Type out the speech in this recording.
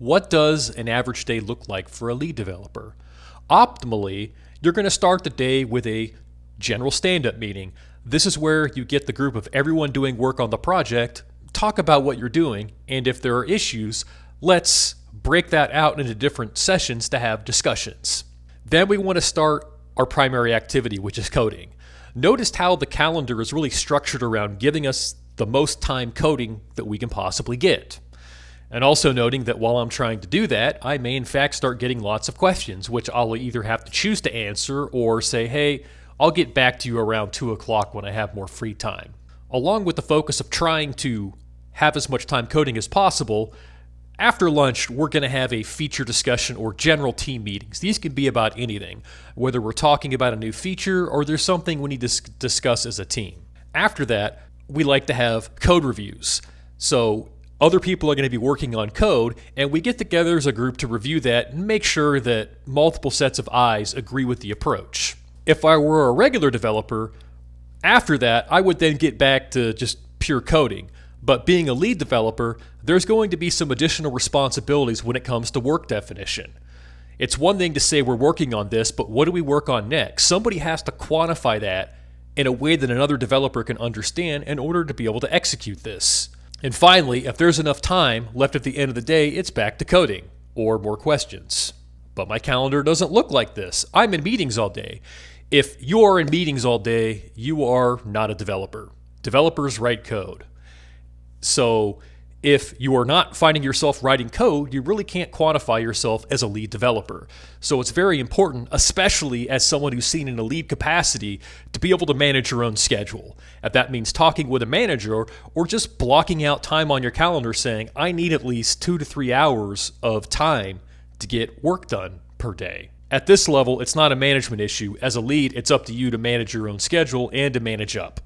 What does an average day look like for a lead developer? Optimally, you're going to start the day with a general stand-up meeting. This is where you get the group of everyone doing work on the project, talk about what you're doing, and if there are issues, let's break that out into different sessions to have discussions. Then we want to start our primary activity, which is coding. Notice how the calendar is really structured around giving us the most time coding that we can possibly get. And also noting that while I'm trying to do that, I may in fact start getting lots of questions, which I'll either have to choose to answer or say, hey, I'll get back to you around 2 o'clock when I have more free time. Along with the focus of trying to have as much time coding as possible, after lunch, we're going to have a feature discussion or general team meetings. These can be about anything, whether we're talking about a new feature or there's something we need to discuss as a team. After that, we like to have code reviews. So other people are going to be working on code, and we get together as a group to review that and make sure that multiple sets of eyes agree with the approach. If I were a regular developer, after that, I would then get back to just pure coding. But being a lead developer, there's going to be some additional responsibilities when it comes to work definition. It's one thing to say we're working on this, but what do we work on next? Somebody has to quantify that in a way that another developer can understand in order to be able to execute this. And finally, if there's enough time left at the end of the day, it's back to coding or more questions. But my calendar doesn't look like this. I'm in meetings all day. If you are in meetings all day, you are not a developer. Developers write code. So if you are not finding yourself writing code, you really can't quantify yourself as a lead developer. So it's very important, especially as someone who's seen in a lead capacity, to be able to manage your own schedule. If that means talking with a manager or just blocking out time on your calendar saying, I need at least 2 to 3 hours of time to get work done per day. At this level, it's not a management issue. As a lead, it's up to you to manage your own schedule and to manage up.